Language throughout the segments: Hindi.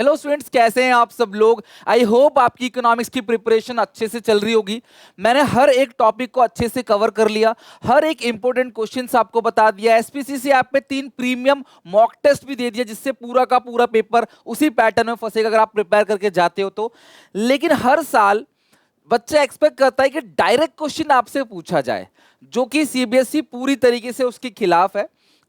हेलो स्टूडेंट्स, कैसे हैं आप सब लोग। आई होप आपकी इकोनॉमिक्स की प्रिपरेशन अच्छे से चल रही होगी। मैंने हर एक टॉपिक को अच्छे से कवर कर लिया, हर एक इंपॉर्टेंट क्वेश्चंस आपको बता दिया। एसपीसीसी ऐप पे 3 प्रीमियम मॉक टेस्ट भी दे दिया, जिससे पूरा का पूरा पेपर उसी पैटर्न में फंसेगा अगर आप प्रिपेयर करके जाते हो तो। लेकिन हर साल बच्चा एक्सपेक्ट करता है कि डायरेक्ट क्वेश्चन आपसे पूछा जाए, जो कि सीबीएसई पूरी तरीके से उसके खिलाफ है।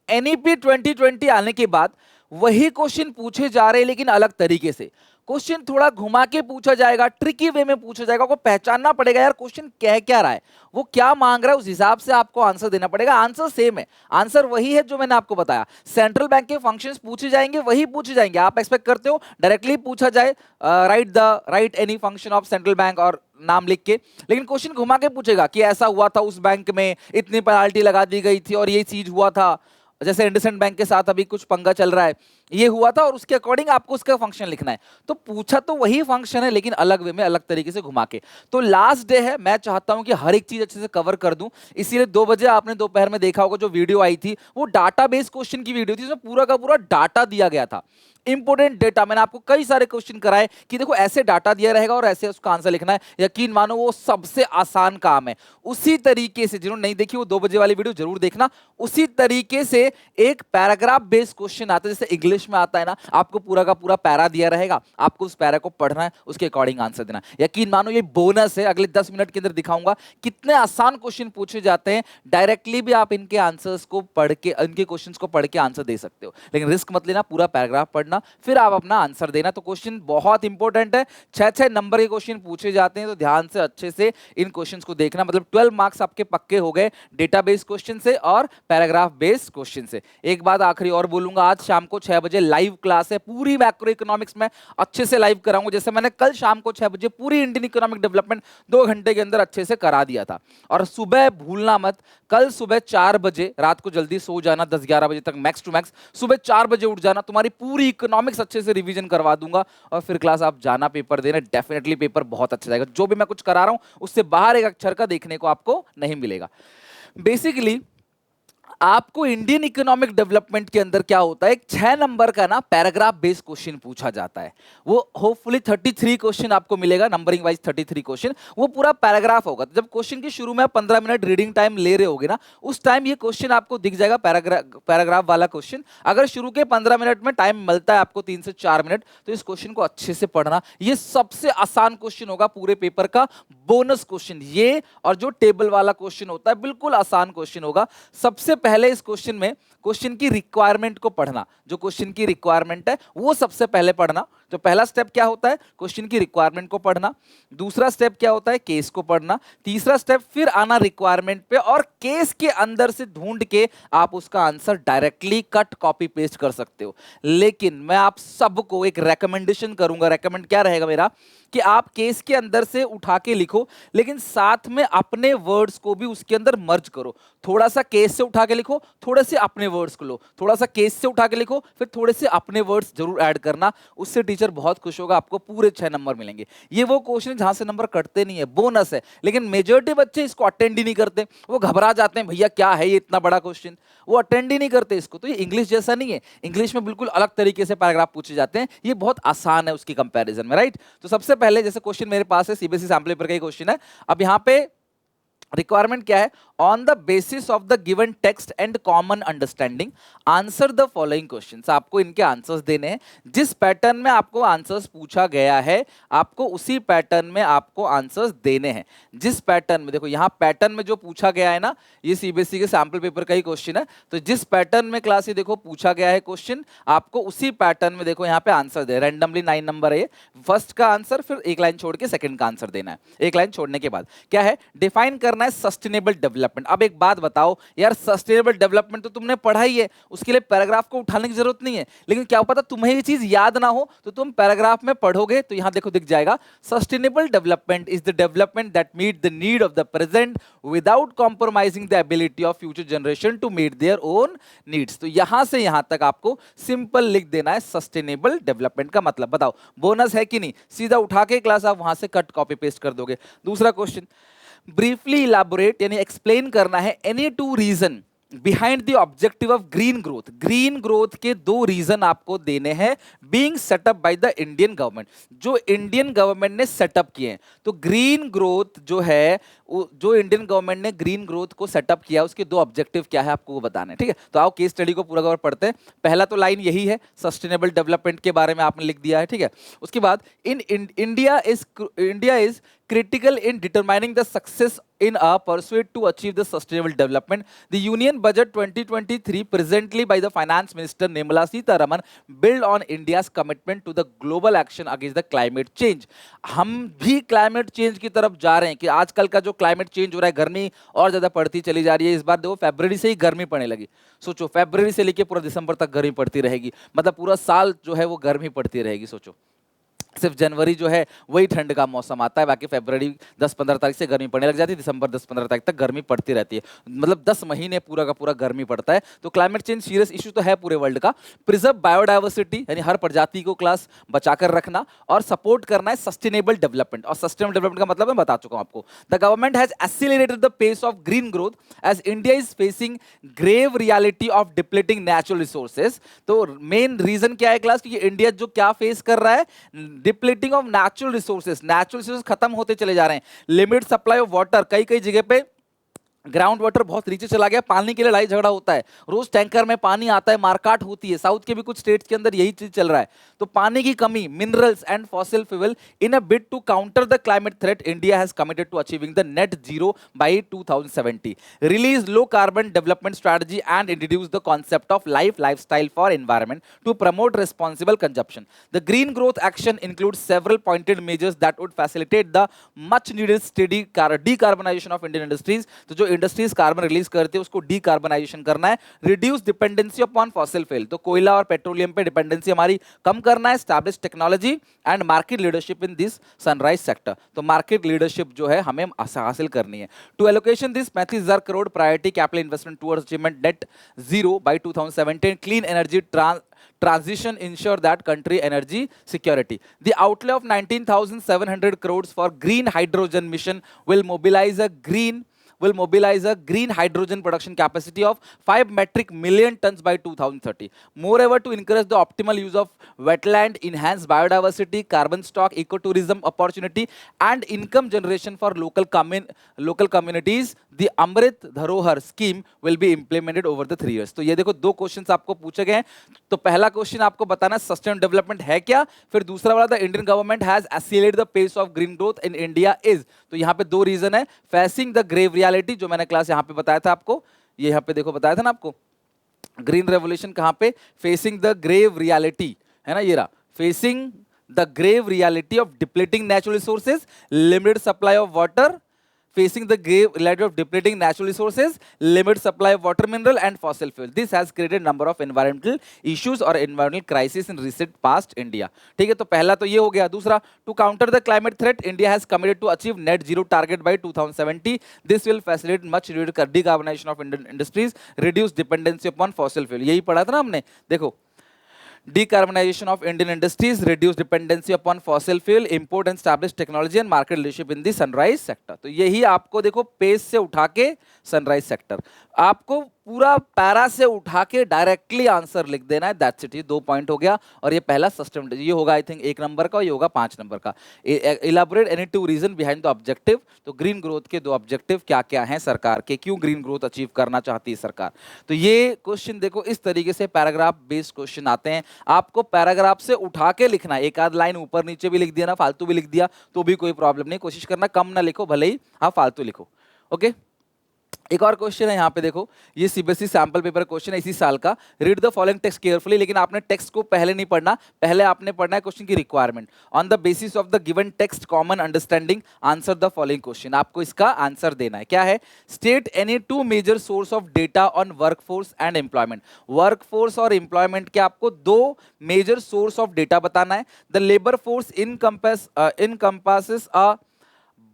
एनईपी 2020 आने के बाद वही क्वेश्चन पूछे जा रहे हैं, लेकिन अलग तरीके से। क्वेश्चन थोड़ा घुमा के पूछा जाएगा, ट्रिकी वे में पूछा जाएगा। आपको पहचानना पड़ेगा यार क्वेश्चन कह क्या रहा है, वो क्या मांग रहा है, उस हिसाब से आपको आंसर देना पड़ेगा। आंसर सेम है, आंसर वही है जो मैंने आपको बताया। सेंट्रल बैंक के फंक्शंस पूछे जाएंगे, वही पूछे जाएंगे। आप एक्सपेक्ट करते हो डायरेक्टली पूछा जाए right any function of central bank और नाम लिख के, लेकिन क्वेश्चन घुमा के पूछेगा कि ऐसा हुआ था उस बैंक में, इतनी पेनाल्टी लगा दी गई थी और ये चीज हुआ था। जैसे इंडसइंड बैंक के साथ अभी कुछ पंगा चल रहा है, ये हुआ था और उसके अकॉर्डिंग आपको उसका फंक्शन लिखना है। तो पूछा तो वही फंक्शन है, लेकिन अलग वे में, अलग तरीके से घुमा के। तो लास्ट डे है, मैं चाहता हूं कि हर एक चीज अच्छे से कवर कर दूं। इसीलिए 2 बजे आपने दोपहर में देखा होगा जो वीडियो आई थी, वो डाटाबेस क्वेश्चन की वीडियो थी, उसमें पूरा का पूरा डाटा दिया गया था, इंपोर्टेंट डेटा। मैंने आपको कई सारे क्वेश्चन कराए कि देखो ऐसे डाटा दिया रहेगा और ऐसे उसका आंसर लिखना है। यकीन मानो वो सबसे आसान काम है। उसी तरीके से, जिन्होंने नहीं देखी वो 2 बजे वाली वीडियो जरूर देखना। उसी तरीके से एक पैराग्राफ बेस्ड क्वेश्चन आता है, जैसे इंग्लिश में आता है ना, आपको पूरा का पूरा पैरा दिया रहेगा, आपको उस पैरा को पढ़ना है, उसके अकॉर्डिंग आंसर देना। यकीन मानो ये बोनस है, अगले 10 मिनट के अंदर दिखाऊंगा कितने आसान क्वेश्चन पूछे जाते हैं। डायरेक्टली भी आप इनके आंसर्स को पढ़ के, इनके क्वेश्चंस को पढ़ के आंसर दे सकते हो, लेकिन रिस्क मत लेना, पूरा पैराग्राफ पढ़ना फिर आप अपना आंसर देना। तो क्वेश्चन बहुत इंपॉर्टेंट है, 6-6 नंबर के क्वेश्चन पूछे जाते हैं, तो ध्यान से अच्छे से इन क्वेश्चंस को देखना। मतलब 12 मार्क्स आपके पक्के हो गए डेटाबेस क्वेश्चन से और पैराग्राफ बेस्ड क्वेश्चन से। एक बात आखिरी और बोलूंगा, आज शाम को 6 बजे लाइव क्लास है, पूरी मैक्रो इकोनॉमिक्स में अच्छे से लाइव कराऊंगा। जैसे मैंने कल शाम को 6 बजे पूरी इंडियन इकोनॉमिक डेवलपमेंट 2 घंटे के अंदर अच्छे से करा दिया था। और सुबह भूलना मत, कल सुबह 4 बजे, रात को जल्दी सो जाना, 10-11 बजे तक मैक्स टू मैक्स, सुबह 4 बजे उठ जाना, तुम्हारी पूरी इकोनॉमिक्स अच्छे से रिवीजन करवा दूंगा और फिर क्लास आप जाना, पेपर देना। डेफिनेटली पेपर बहुत अच्छा जाएगा। जो भी मैं कुछ करा रहा हूं उससे बाहर एक अक्षर का देखने को आपको नहीं मिलेगा। बेसिकली आपको इंडियन इकोनॉमिक डेवलपमेंट के अंदर क्या होता है, एक 6 नंबर का ना पैराग्राफ बेस्ड क्वेश्चन पूछा जाता है। वो होपफुली 33 क्वेश्चन आपको मिलेगा, नंबरिंग वाइज 33 क्वेश्चन, वो पूरा पैराग्राफ होगा। तो जब क्वेश्चन की शुरू में आप 15 मिनट रीडिंग टाइम ले रहे होगे ना, उस टाइम ये क्वेश्चन आपको दिख जाएगा, पैराग्राफ वाला क्वेश्चन। अगर शुरू के 15 मिनट में टाइम मिलता है आपको 3 से 4 मिनट, तो इस क्वेश्चन को अच्छे से पढ़ना। ये सबसे आसान क्वेश्चन होगा पूरे पेपर का, बोनस क्वेश्चन ये। और जो टेबल वाला क्वेश्चन होता है बिल्कुल आसान क्वेश्चन होगा। सबसे पहले इस क्वेश्चन में क्वेश्चन की रिक्वायरमेंट को पढ़ना, जो क्वेश्चन की रिक्वायरमेंट है वो सबसे पहले पढ़ना। तो पहला स्टेप क्या होता है, क्वेश्चन की रिक्वायरमेंट को पढ़ना। दूसरा स्टेप क्या होता है, केस को पढ़ना। तीसरा स्टेप फिर आना रिक्वायरमेंट पे, और केस के अंदर से ढूंढ के आप उसका answer directly cut copy paste कर सकते हो। लेकिन मैं आप सबको एक रेकमेंडेशन करूंगा। रेकमेंड क्या रहेगा मेरा, कि आप केस के अंदर से उठा के लिखो, लेकिन साथ में अपने वर्ड्स को भी उसके अंदर मर्ज करो। थोड़ा सा केस से उठा के लिखो, थोड़े से अपने वर्ड्स को लो, थोड़ा सा केस से उठा के लिखो, फिर थोड़े से अपने वर्ड्स जरूर ऐड करना। उससे टीचर बहुत खुश होगा, आपको पूरे 6 नंबर मिलेंगे। ये वो क्वेश्चन जहां से नंबर कटते नहीं है, बोनस है। लेकिन मेजॉरिटी बच्चे इसको अटेंड ही नहीं करते, वो घबरा जाते हैं, भैया क्या है ये इतना बड़ा क्वेश्चन, वो अटेंड ही नहीं करते इसको। तो ये इंग्लिश जैसा नहीं है, इंग्लिश में बिल्कुल अलग तरीके से पैराग्राफ पूछे जाते हैं, ये बहुत आसान है उसकी कंपैरिजन में, राइट। तो सबसे पहले जैसे क्वेश्चन मेरे पास है, सीबीएसई सैंपल पेपर का क्वेश्चन है। अब यहां पे रिक्वायरमेंट क्या है, on the basis of the given text and common understanding answer the following questions. आपको इनके आंसर्स देने हैं, जिस पैटर्न में आपको आंसर्स पूछा गया है आपको उसी पैटर्न में आपको आंसर्स देने हैं। जिस पैटर्न में, देखो यहां पैटर्न में जो पूछा गया है ना, ये सीबीएसई के सैंपल पेपर का ही क्वेश्चन है। तो जिस पैटर्न में क्लास ये देखो पूछा गया है क्वेश्चन, आपको उसी पैटर्न में देखो यहाँ पे आंसर दे, रैंडमली 9 नंबर है ये। फर्स्ट का आंसर, फिर एक लाइन छोड़ के सेकंड का आंसर देना है। एक लाइन छोड़ने के बाद क्या है, डिफाइन करना है सस्टेनेबल डेवलपमेंट। अब एक बात बताओ यार, सस्टेनेबल डेवलपमेंट तो तुमने पढ़ा ही है, उसके लिए पैराग्राफ को उठाने की जरूरत नहीं है। लेकिन क्या पता तुम्हें ये चीज याद ना हो, तो तुम पैराग्राफ में पढ़ोगे तो यहां देखो दिख जाएगा, sustainable development is the development that meet the need of the present without compromising the ability of future generation to meet their own needs. तो यहां से यहां तक आपको सिंपल लिख देना है सस्टेनेबल डेवलपमेंट का मतलब। बताओ बोनस है कि नहीं, सीधा उठा के क्लास आप वहां से कट कॉपी पेस्ट कर दोगे। दूसरा क्वेश्चन, ब्रीफली इलाबोरेट यानी एक्सप्लेन करना है any 2 reason behind the objective of green growth के दो रीजन आपको देने हैं, being setup by the Indian government, जो इंडियन गवर्नमेंट ने सेटअप किए हैं। तो ग्रीन ग्रोथ जो है, जो इंडियन गवर्नमेंट ने ग्रीन ग्रोथ को सेटअप किया, उसके दो ऑब्जेक्टिव क्या है आपको वो बताना है, ठीक है। तो आओ केस स्टडी को पूरा पढ़ते हैं। पहला तो लाइन यही है, सस्टेनेबल डेवलपमेंट के बारे में आपने लिख दिया है, ठीक है। उसके बाद India is critical in determining the success in a pursuit to achieve the sustainable development. The Union Budget 2023 presently by the Finance Minister Nirmala Sitharaman build on India's commitment to the global action against the climate change. हम भी क्लाइमेट चेंज की तरफ जा रहे हैं कि आजकल का जो क्लाइमेट चेंज हो रहा है, गर्मी और ज्यादा पड़ती चली जा रही है। इस बार देखो फरवरी से ही गर्मी पड़ने लगी। सोचो फरवरी से लेके पूरा दिसंबर तक गर्मी पड़ती रहेगी, मतलब पूरा साल जो है वो गर्मी पड़ती रहेगी। सोचो सिर्फ जनवरी जो है वही ठंड का मौसम आता है, बाकी फरवरी 10-15 तारीख से गर्मी पड़ने लग जाती है, दिसंबर 10-15 तारीख तक गर्मी पड़ती रहती है, मतलब 10 महीने पूरा का पूरा गर्मी पड़ता है। तो क्लाइमेट चेंज सीरियस इशू तो है पूरे वर्ल्ड का। प्रिजर्व बायोडाइवर्सिटी यानी हर प्रजाति को क्लास बचाकर रखना, और सपोर्ट करना है सस्टेनेबल डेवलपमेंट। और सस्टेनेबल डेवलपमेंट का मतलब मैं बता चुका हूं आपको। The government has accelerated the pace of green growth as India is facing grave reality of depleting natural resources. तो मेन रीजन क्या है क्लास, कि इंडिया जो क्या फेस कर रहा है, डिप्लीटिंग ऑफ नेचुरल रिसोर्सेज खत्म होते चले जा रहे हैं। लिमिट सप्लाई ऑफ वाटर, कई कई जगह पे ग्राउंड वाटर बहुत नीचे चला गया, पानी के लिए लड़ाई झगड़ा होता है, रोज टैंकर में पानी आता है, मारकाट होती है। साउथ के भी कुछ स्टेट्स के अंदर यही चीज चल रहा है। तो पानी की कमी, minerals and fossil fuel. In a bid to counter the climate threat, India has committed to achieving the net zero by 2070, release low carbon development strategy and introduce the concept of lifestyle for environment to promote responsible consumption. The green growth action include several pointed measures that would facilitate the much needed steady decarbonisation of Indian industries. तो जो इंडस्ट्रीज कार्बन रिलीज करते हैं उसको डीकार्बनाइजेशन करना है। Reduce dependency upon fossil fuel, तो कोयला और पेट्रोलियम पे डिपेंडेंसी हमारी कम करना है। Establish technology and market leadership in this sunrise sector, तो मार्केट लीडरशिप जो है हमें हासिल करनी है। To allocation this 35,000 crore priority capital investment towards achievement net zero by 2017, clean energy transition ensure that country energy security. The outlay of 19,700 crores for green hydrogen mission will mobilize a green hydrogen production capacity of 5 metric million tons by 2030. Moreover, to encourage the optimal use of wetland, enhance biodiversity, carbon stock, ecotourism opportunity and income generation for local communities, the Amrit Dharohar scheme will be implemented over the 3 years. तो ये देखो दो क्वेश्चंस आपको पूछे गए हैं। तो पहला क्वेश्चन आपको बताना सस्टेनेबल डेवलपमेंट है क्या, फिर दूसरा वाला the Indian government has accelerated the pace of green growth in India is. तो यहाँ पे दो रीजन है, फेसिंग द ग्रेव रियलिटी जो मैंने क्लास यहाँ पे बताया था आपको, ये यहाँ पे देखो बताया था ना आपको, ग्रीन रेवोल्यूशन कहाँ पे, फेसिंग द ग्रेव रियलिटी है ना, ये रहा, facing the grave reality of depleting natural resources, limited supply of water, facing the grave reality of depleting natural resources, limited supply of water, mineral and fossil fuel. This has created number of environmental issues or environmental crises in recent past India. ठीक है, तो पहला तो ये हो गया। दूसरा, to counter the climate threat, India has committed to achieve net zero target by 2070. This will facilitate much needed decarbonization of Indian industries, reduce dependency upon fossil fuel. यही पढ़ा था ना हमने, देखो decarbonization of Indian industries, reduce dependency upon fossil fuel, import and establish technology and market leadership in the sunrise sector. तो यही आपको देखो पेज से उठा के सनराइज सेक्टर, आपको पूरा पैरा से उठा के डायरेक्टली आंसर लिख देना है, दैट्स इट। ये 2 पॉइंट हो गया, और ये पहला सस्टेनेबल, ये होगा आई थिंक 1 नंबर का और ये होगा 5 नंबर का। Elaborate any 2 reason behind the objective, तो ग्रीन ग्रोथ के 2 ऑब्जेक्टिव क्या क्या हैं सरकार के, क्यों ग्रीन ग्रोथ अचीव करना चाहती है सरकार। तो ये क्वेश्चन देखो इस तरीके से पैराग्राफ बेस्ड क्वेश्चन आते हैं, आपको पैराग्राफ से उठा के लिखना है। एक आध लाइन ऊपर नीचे भी लिख दिया ना, फालतू भी लिख दिया तो भी कोई प्रॉब्लम नहीं, कोशिश करना कम ना लिखो, भले ही आप फालतू लिखो। ओके, एक और क्वेश्चन है यहाँ पे देखो, ये सीबीएसई सैंपल पेपर क्वेश्चन है इसी साल का। Read the following text carefully, लेकिन आपने टेक्स्ट को पहले नहीं पढ़ना, पहले आपने पढ़ना है क्वेश्चन की requirement. On the basis of the given text common understanding answer the following question, आपको इसका आंसर देना है। क्या है, state any 2 major source of data on workforce and employment. Workforce और एम्प्लॉयमेंट के आपको 2 मेजर सोर्स ऑफ डेटा बताना है। The labour force encompasses a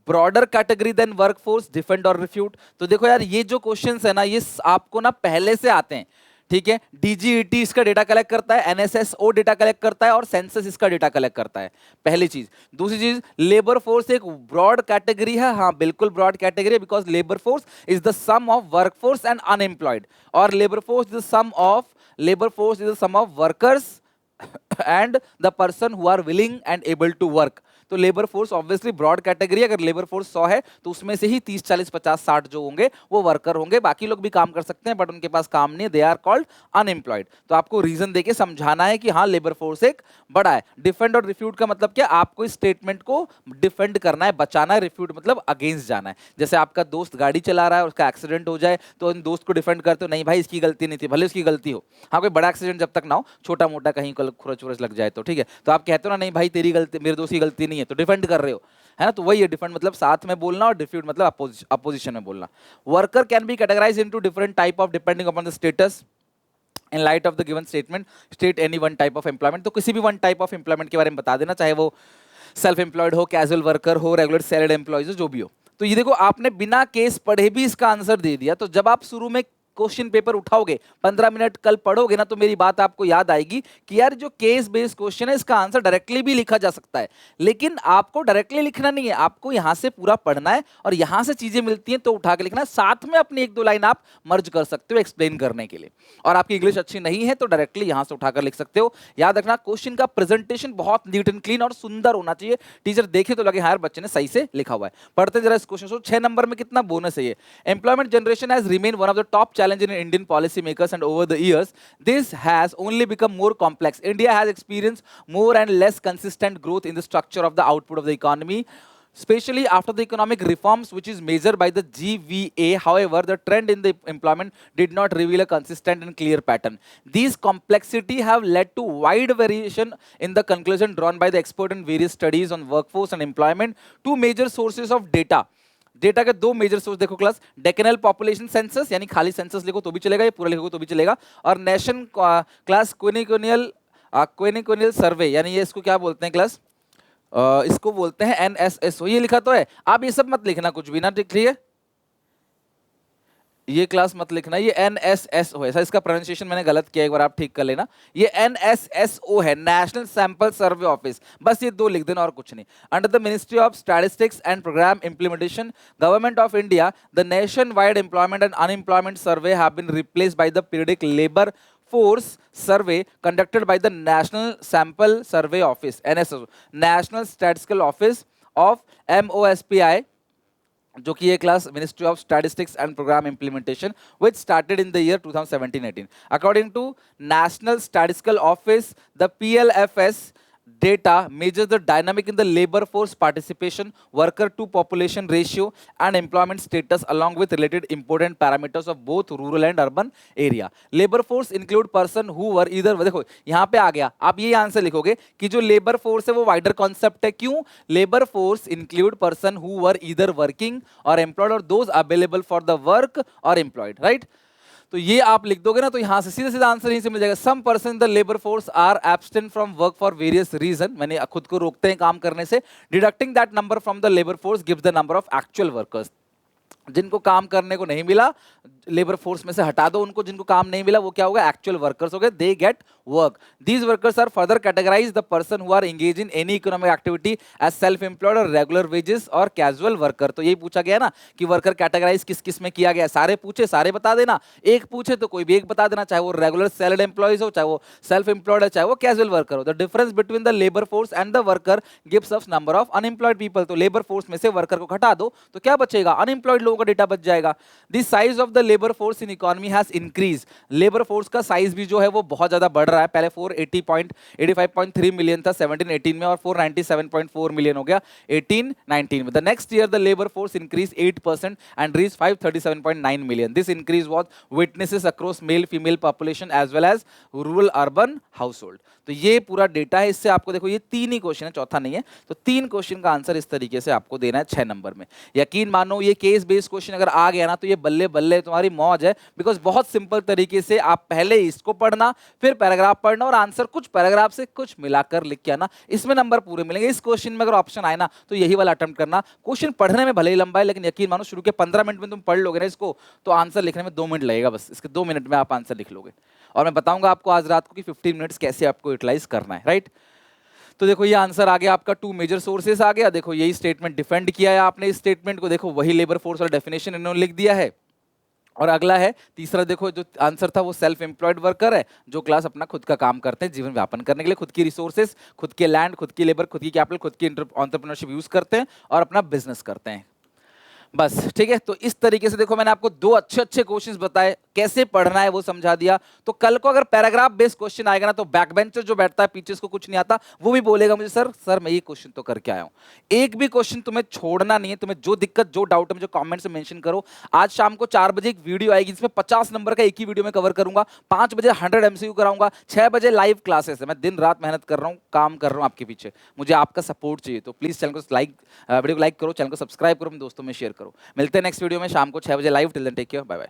broader category than workforce, defend और रिफ्यूट। तो देखो यार ये जो क्वेश्चंस है ना, ये आपको ना पहले से आते हैं, ठीक है, डीजीईटी इसका डेटा कलेक्ट करता है, एनएसएसओ डेटा कलेक्ट करता है और सेंसस इसका डेटा कलेक्ट करता है, पहली चीज। दूसरी चीज, लेबर फोर्स एक ब्रॉड कैटेगरी है, हाँ बिल्कुल ब्रॉड कैटेगरी है, because labour force is the sum of workforce and unemployed, और labour force is the sum of workers and the person who are willing and able to work. तो labour force obviously broad category, अगर लेबर फोर्स 100 है तो उसमें से ही 30 40 50 60 जो होंगे वो वर्कर होंगे, बाकी लोग भी काम कर सकते हैं बट उनके पास काम नहीं है, दे आर कॉल्ड अनएम्प्लॉयड। तो आपको रीजन देके समझाना है कि हाँ लेबर फोर्स एक बड़ा है। डिफेंड और रिफ्यूट का मतलब क्या, आपको इस स्टेटमेंट को डिफेंड करना है, बचाना है, रिफ्यूट मतलब अगेंस्ट जाना है। जैसे आपका दोस्त गाड़ी चला रहा है, उसका एक्सीडेंट हो जाए तो उन दोस्त को डिफेंड करते हो, नहीं भाई इसकी गलती नहीं थी, भले उसकी गलती हो, हाँ कोई बड़ा एक्सीडेंट जब तक ना हो, छोटा मोटा कहीं खुरच वुरच लग जाए तो ठीक है, तो आप कहते हो ना नहीं भाई तेरी गलती, मेरे दोस्त की गलती नहीं है, तो डिफेंड कर रहे हो, है ना। तो वही है डिफेंड मतलब साथ में बोलना और डिफ्यूट मतलब अपोजिशन में बोलना। Worker can be categorised into different type of depending upon the status in light of the given statement, state any one type of employment. तो किसी भी वन टाइप ऑफ एम्प्लॉयमेंट के बारे में बता देना, चाहे वो सेल्फ एम्प्लॉयड हो, कैजुअल वर्कर हो, रेगुलर सैलरीड एम्प्लॉयज हो, जो भी हो। तो ये देखो आपने बिना केस पढ़े भी इसका आंसर दे दिया, तो जब आप शुरू में क्वेश्चन पेपर उठाओगे 15 मिनट कल पढ़ोगे ना, तो मेरी बात आपको याद आएगी कि यार जो केस बेस्ड क्वेश्चन है इसका आंसर डायरेक्टली भी लिखा जा सकता है, लेकिन आपको डायरेक्टली लिखना नहीं है, आपको यहां से पूरा पढ़ना है और यहां से चीजें मिलती हैं तो उठा के लिखना है, साथ में अपनी एक दो लाइन आप मर्ज कर सकते हो एक्सप्लेन करने के लिए। और आपकी इंग्लिश अच्छी नहीं है तो डायरेक्टली यहां से उठाकर लिख सकते हो। याद रखना क्वेश्चन का प्रेजेंटेशन बहुत नीट एंड क्लीन और सुंदर होना चाहिए, टीचर देखे तो लगे यार बच्चे ने सही से लिखा हुआ है। पढ़ते जरा इस क्वेश्चन को, 6 नंबर में कितना बोनस है ये। Employment generation has remain one of the top challenge in Indian policy makers, and over the years this has only become more complex. India has experienced more and less consistent growth in the structure of the output of the economy, especially after the economic reforms which is measured by the GVA. However, the trend in the employment did not reveal a consistent and clear pattern. These complexity have led to wide variation in the conclusion drawn by the expert in various studies on workforce and employment. Two major sources of data, data के दो मेजर सोर्स देखो क्लास, डेकेनल पॉपुलेशन सेंसस यानी खाली सेंसस लिखो तो भी चलेगा, ये पूरा लिखो तो भी चलेगा, और नेशन क्लास क्विनिकोनियल सर्वे, यानी ये इसको क्या बोलते हैं क्लास, इसको बोलते हैं एनएसएसओ, ये लिखा तो है, आप ये सब मत लिखना कुछ भी ना, ठीक है, ये क्लास मत लिखना, ये एनएसएसओ है, इसका प्रोनाउंसिएशन मैंने गलत किया, एक बार आप ठीक कर लेना, ये एनएसएसओ है, नेशनल सैंपल सर्वे ऑफिस, बस ये दो लिख देना और कुछ नहीं। Under the ministry of statistics and programme implementation, government of India, the nation wide employment and unemployment survey have been replaced by the periodic labour force survey conducted by the National Sample Survey Office, NSO, National Statistical Office of MOSPI, जो कि ये class ministry of statistics and programme implementation which started in the year 2017-18। According to national statistical office, the PLFS data measures the dynamic in the labor force participation, worker to population ratio and employment status along with related important parameters of both rural and urban area. Labor force include person who were either, देखो यहाँ पे आ गया, आप ये आंसर लिखोगे कि जो लेबर फोर्स है वो वाइडर कॉन्सेप्ट है, क्यों, labour force include person who were either working और एम्प्लॉयड और those available for the work और एम्प्लॉयड, राइट। तो ये आप लिख दोगे ना तो यहां से सीधा सीधा आंसर यहीं से मिल जाएगा। Some person in the labour force are absent from work for various reason, मैंने खुद को रोकते हैं काम करने से, deducting that number from the labour force gives the number of actual workers. जिनको काम करने को नहीं मिला लेबर फोर्स में से हटा दो उनको, जिनको काम नहीं मिला वो क्या होगा, एक्चुअल वर्कर्स हो गए, they get work. These workers are further categorise the person who are engage in any economic activity as self employed और रेगुलर वेजेस और कैजुअल वर्कर। तो यही पूछा गया ना कि वर्कर कैटेगराइज किस किस में किया गया, सारे पूछे सारे बता देना, एक पूछे तो कोई भी एक बता देना, चाहे वो रेगुलर सैलरीड एम्प्लॉयज हो, चाहे वो सेल्फ एम्प्लॉयड है, चाहे वो कैजुअल वर्कर हो। The difference between the labour force and the worker gives us number of unemployed people. तो लेबर फोर्स में से वर्कर को हटा दो तो क्या बचेगा, अनएम्प्लॉयड लोगों का डेटा बच जाएगा। The size of the labour force in economy has increase, labour force का साइज भी जो है वो बहुत ज्यादा बढ़ रहा है, पहले 485.3 मिलियन था 17-18 में और 497.4 मिलियन हो गया 18-19 में। The next year the labour force increase 8% and reach 537.9 million. This increase was witnesses across male female population as well as rural urban house hold. तो ये पूरा डेटा है, इससे आपको देखो ये 3 ही क्वेश्चन है, चौथा नहीं है, तो 3 क्वेश्चन का आंसर इस तरीके से आपको देना है 6 नंबर में। यकीन मानो ये केस बेस्ड बेस्ड क्वेश्चन अगर आ गया ना तो ये बल्ले बल्ले तुम्हारी मौज है, बिकॉज बहुत सिंपल तरीके से आप पहले इसको पढ़ना, फिर पैराग्राफ पढ़ना और आंसर कुछ पैराग्राफ से कुछ मिलाकर लिख के आना, इसमें नंबर पूरे मिलेंगे। इस क्वेश्चन में अगर ऑप्शन आए ना तो यही वाला अटेम्प्ट करना। क्वेश्चन पढ़ने में भले ही लंबा है, लेकिन यकीन मानो शुरू के 15 मिनट में तुम पढ़ लोगे ना इसको, तो आंसर लिखने में 2 मिनट लगेगा, बस इसके 2 मिनट में आप आंसर लिख लोगे। और मैं बताऊंगा आपको आज रात को कि 15 मिनट्स कैसे आपको यूटिलाइज करना है, राइट। तो देखो ये आंसर आ गया आपका, 2 मेजर सोर्सेस आ गया। देखो यही स्टेटमेंट डिफेंड किया है आपने, इस स्टेटमेंट को देखो वही लेबर फोर्स वाला डेफिनेशन इन्होंने लिख दिया है। और अगला है तीसरा, देखो जो आंसर था वो सेल्फ एम्प्लॉयड वर्कर है, जो क्लास अपना खुद का काम करते हैं जीवन व्यापन करने के लिए, खुद की रिसोर्सेज, खुद के लैंड, खुद की लेबर, खुद की कैपिटल, खुद की एंटरप्रेन्योरशिप यूज करते हैं और अपना बिजनेस करते हैं। बस ठीक है। तो इस तरीके से देखो मैंने आपको 2 अच्छे अच्छे क्वेश्चंस बताए, कैसे पढ़ना है वो समझा दिया। तो कल को अगर पैराग्राफ बेस्ड क्वेश्चन आएगा ना तो बैक बेंचर जो बैठता है पीछे को कुछ नहीं आता, वो भी बोलेगा मुझे सर मैं ये क्वेश्चन तो करके आया हूं। एक भी क्वेश्चन तुम्हें छोड़ना नहीं है, तुम्हें जो दिक्कत जो डाउट है मुझे कमेंट में मेंशन करो। आज शाम को 4 बजे एक वीडियो आएगी जिसमें 50 नंबर का एक ही वीडियो में कवर करूंगा, 5 बजे 100 एमसीक्यू कराऊंगा, 6 बजे लाइव क्लासेस है। मैं दिन रात मेहनत कर रहा हूँ, काम कर रहा हूँ आपके पीछे, मुझे आपका सपोर्ट चाहिए। तो प्लीज चैनल को वीडियो को लाइक करो, चैनल को सब्सक्राइब करो, अपने दोस्तों में शेयर करो। मिलते हैं नेक्स्ट वीडियो में शाम को 6 बजे live. Till then take care, bye bye.